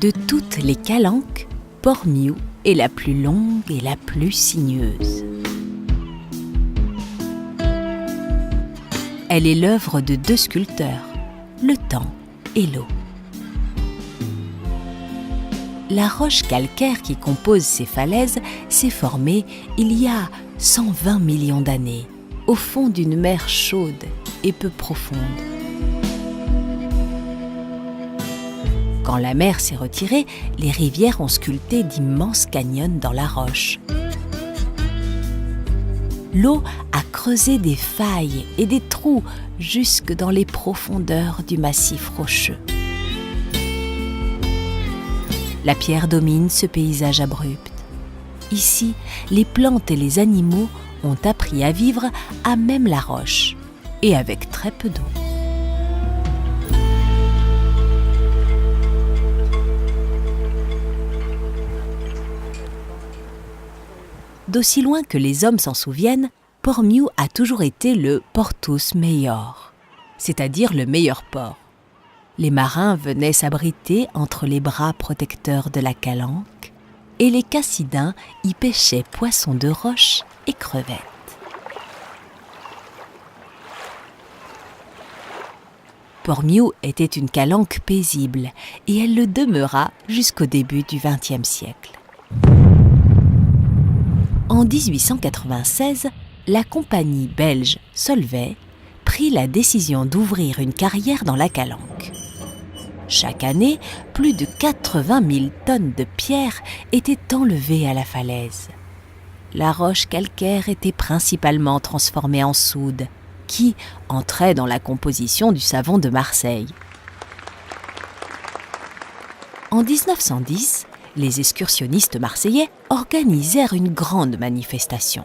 De toutes les calanques, Pormiou est la plus longue et la plus sinueuse. Elle est l'œuvre de 2 sculpteurs, le temps et l'eau. La roche calcaire qui compose ces falaises s'est formée il y a 120 millions d'années, au fond d'une mer chaude et peu profonde. Quand la mer s'est retirée, les rivières ont sculpté d'immenses canyons dans la roche. L'eau a creusé des failles et des trous jusque dans les profondeurs du massif rocheux. La pierre domine ce paysage abrupt. Ici, les plantes et les animaux ont appris à vivre à même la roche et avec très peu d'eau. D'aussi loin que les hommes s'en souviennent, Pormiou a toujours été le portus maior, c'est-à-dire le meilleur port. Les marins venaient s'abriter entre les bras protecteurs de la calanque et les cassidins y pêchaient poissons de roche et crevettes. Pormiou était une calanque paisible et elle le demeura jusqu'au début du XXe siècle. En 1896, la compagnie belge Solvay prit la décision d'ouvrir une carrière dans la calanque. Chaque année, plus de 80 000 tonnes de pierres étaient enlevées à la falaise. La roche calcaire était principalement transformée en soude, qui entrait dans la composition du savon de Marseille. En 1910, les excursionnistes marseillais organisèrent une grande manifestation.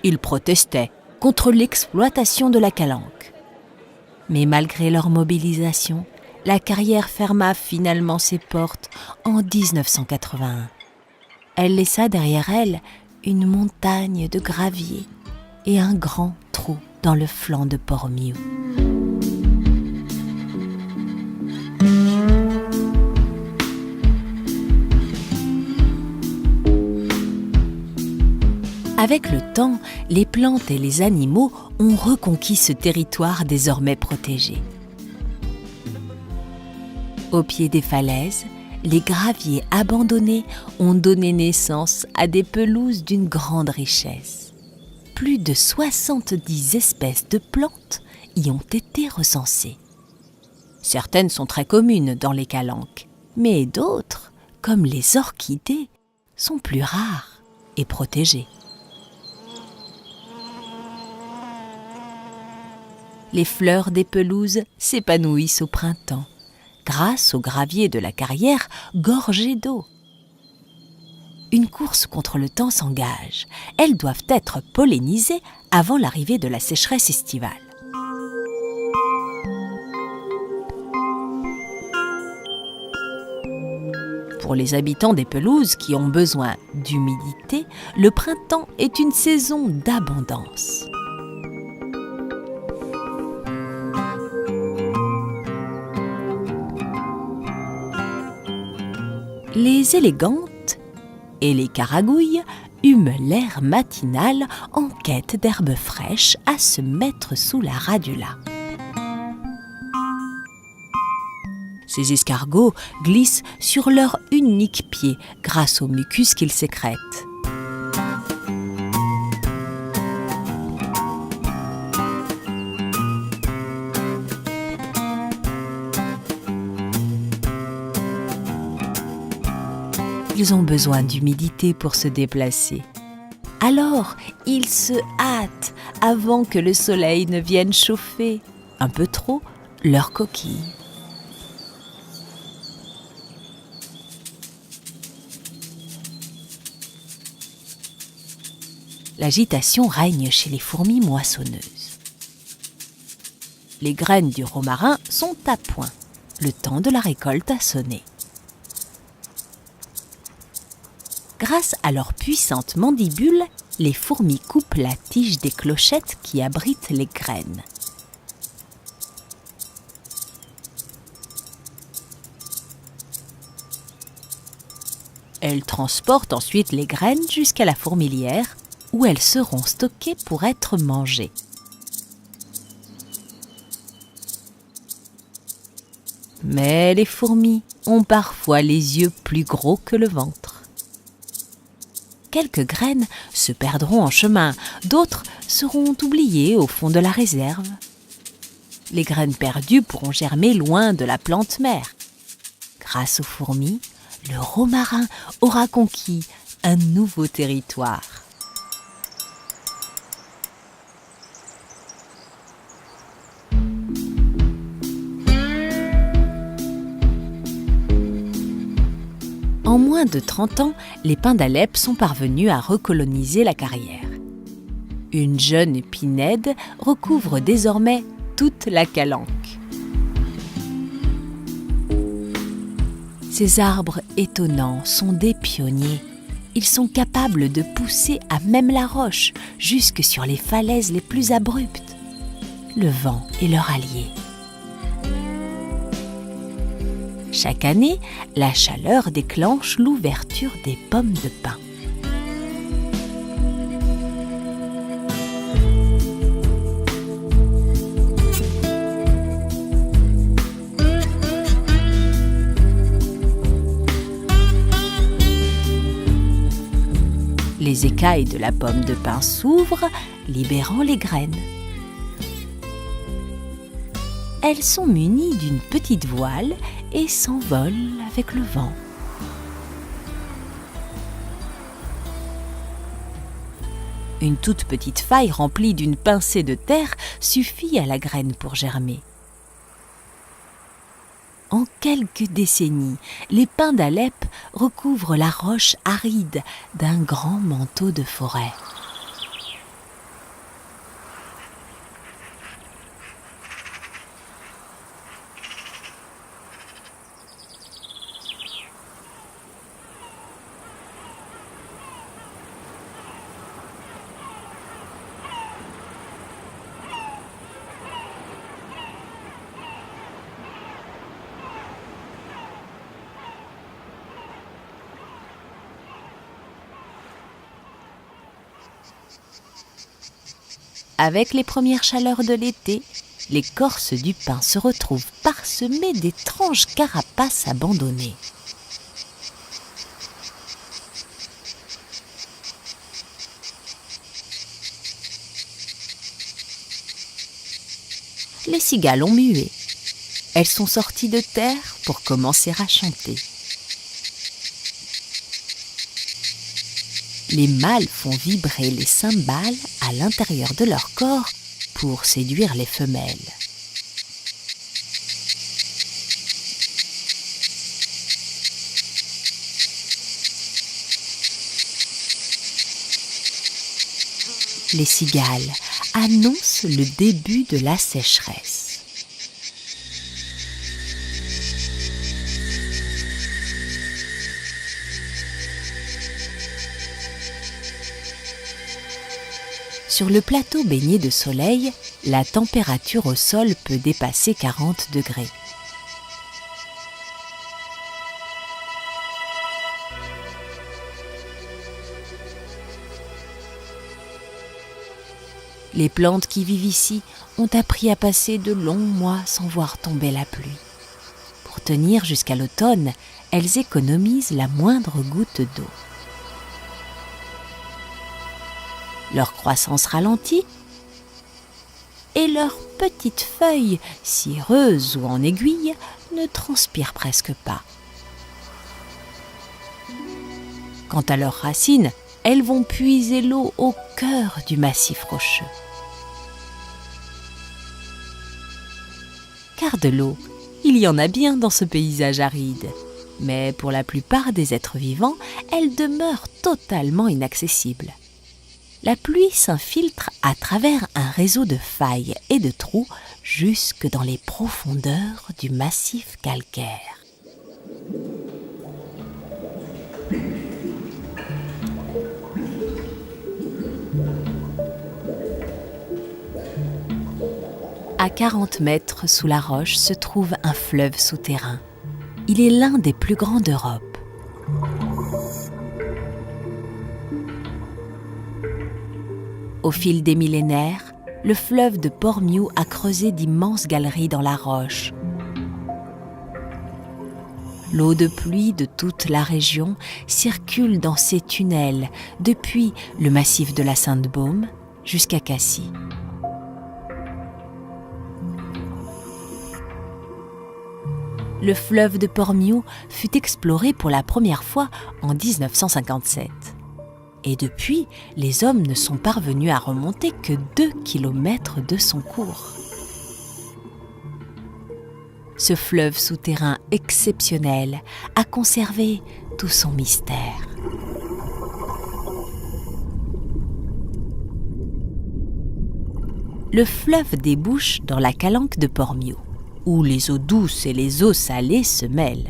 Ils protestaient contre l'exploitation de la calanque. Mais malgré leur mobilisation, la carrière ferma finalement ses portes en 1981. Elle laissa derrière elle une montagne de gravier et un grand trou dans le flanc de Pormiou. Avec le temps, les plantes et les animaux ont reconquis ce territoire désormais protégé. Au pied des falaises, les graviers abandonnés ont donné naissance à des pelouses d'une grande richesse. Plus de 70 espèces de plantes y ont été recensées. Certaines sont très communes dans les calanques, mais d'autres, comme les orchidées, sont plus rares et protégées. Les fleurs des pelouses s'épanouissent au printemps, grâce aux graviers de la carrière gorgés d'eau. Une course contre le temps s'engage. Elles doivent être pollinisées avant l'arrivée de la sécheresse estivale. Pour les habitants des pelouses qui ont besoin d'humidité, le printemps est une saison d'abondance. Les élégantes et les caragouilles hument l'air matinal en quête d'herbes fraîches à se mettre sous la radula. Ces escargots glissent sur leur unique pied grâce au mucus qu'ils sécrètent. Ils ont besoin d'humidité pour se déplacer. Alors, ils se hâtent avant que le soleil ne vienne chauffer, un peu trop, leurs coquilles. L'agitation règne chez les fourmis moissonneuses. Les graines du romarin sont à point. Le temps de la récolte a sonné. Grâce à leurs puissantes mandibules, les fourmis coupent la tige des clochettes qui abritent les graines. Elle transporte ensuite les graines jusqu'à la fourmilière, où elles seront stockées pour être mangées. Mais les fourmis ont parfois les yeux plus gros que le ventre. Quelques graines se perdront en chemin, d'autres seront oubliées au fond de la réserve. Les graines perdues pourront germer loin de la plante mère. Grâce aux fourmis, le romarin aura conquis un nouveau territoire. En moins de 30 ans, les pins d'Alep sont parvenus à recoloniser la carrière. Une jeune pinède recouvre désormais toute la calanque. Ces arbres étonnants sont des pionniers. Ils sont capables de pousser à même la roche, jusque sur les falaises les plus abruptes. Le vent est leur allié. Chaque année, la chaleur déclenche l'ouverture des pommes de pin. Les écailles de la pomme de pin s'ouvrent, libérant les graines. Elles sont munies d'une petite voile et s'envolent avec le vent. Une toute petite faille remplie d'une pincée de terre suffit à la graine pour germer. En quelques décennies, les pins d'Alep recouvrent la roche aride d'un grand manteau de forêt. Avec les premières chaleurs de l'été, l'écorce du pin se retrouve parsemée d'étranges carapaces abandonnées. Les cigales ont mué. Elles sont sorties de terre pour commencer à chanter. Les mâles font vibrer les cymbales à l'intérieur de leur corps pour séduire les femelles. Les cigales annoncent le début de la sécheresse. Sur le plateau baigné de soleil, la température au sol peut dépasser 40 degrés. Les plantes qui vivent ici ont appris à passer de longs mois sans voir tomber la pluie. Pour tenir jusqu'à l'automne, elles économisent la moindre goutte d'eau. Leur croissance ralentit et leurs petites feuilles, cireuses ou en aiguille, ne transpirent presque pas. Quant à leurs racines, elles vont puiser l'eau au cœur du massif rocheux. Car de l'eau, il y en a bien dans ce paysage aride. Mais pour la plupart des êtres vivants, elle demeure totalement inaccessible. La pluie s'infiltre à travers un réseau de failles et de trous jusque dans les profondeurs du massif calcaire. À 40 mètres sous la roche se trouve un fleuve souterrain. Il est l'un des plus grands d'Europe. Au fil des millénaires, le fleuve de Port-Miou a creusé d'immenses galeries dans la roche. L'eau de pluie de toute la région circule dans ces tunnels depuis le massif de la Sainte-Baume jusqu'à Cassis. Le fleuve de Port-Miou fut exploré pour la première fois en 1957. Et depuis, les hommes ne sont parvenus à remonter que 2 kilomètres de son cours. Ce fleuve souterrain exceptionnel a conservé tout son mystère. Le fleuve débouche dans la calanque de Port-Miou, où les eaux douces et les eaux salées se mêlent.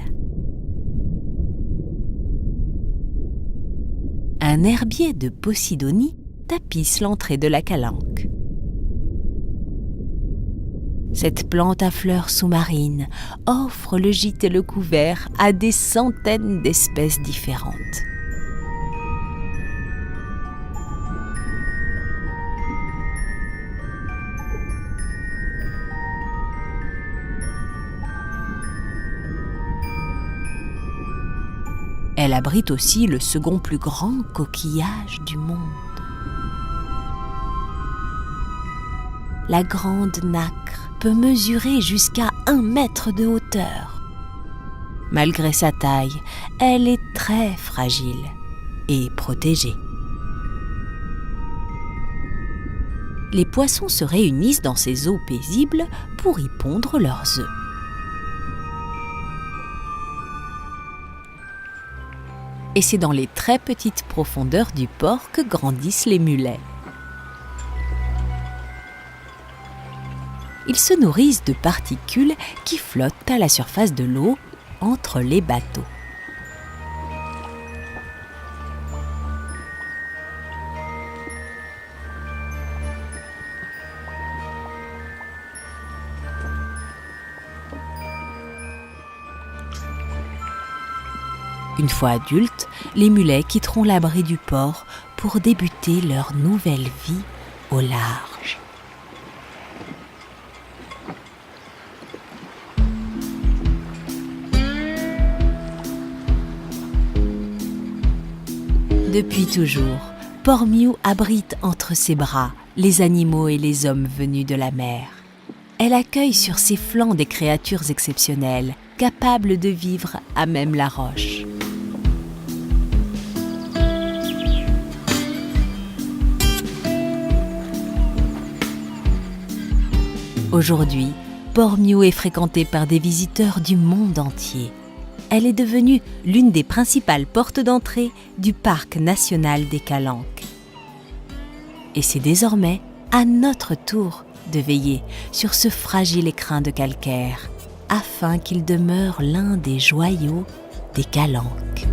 Un herbier de Posidonie tapisse l'entrée de la calanque. Cette plante à fleurs sous-marines offre le gîte et le couvert à des centaines d'espèces différentes. Elle abrite aussi le second plus grand coquillage du monde. La grande nacre peut mesurer jusqu'à 1 mètre de hauteur. Malgré sa taille, elle est très fragile et protégée. Les poissons se réunissent dans ces eaux paisibles pour y pondre leurs œufs. Et c'est dans les très petites profondeurs du port que grandissent les mulets. Ils se nourrissent de particules qui flottent à la surface de l'eau entre les bateaux. Une fois adultes, les mulets quitteront l'abri du port pour débuter leur nouvelle vie au large. Depuis toujours, Port-Miou abrite entre ses bras les animaux et les hommes venus de la mer. Elle accueille sur ses flancs des créatures exceptionnelles, capables de vivre à même la roche. Aujourd'hui, Port-Miou est fréquentée par des visiteurs du monde entier. Elle est devenue l'une des principales portes d'entrée du parc national des Calanques. Et c'est désormais à notre tour de veiller sur ce fragile écrin de calcaire, afin qu'il demeure l'un des joyaux des Calanques.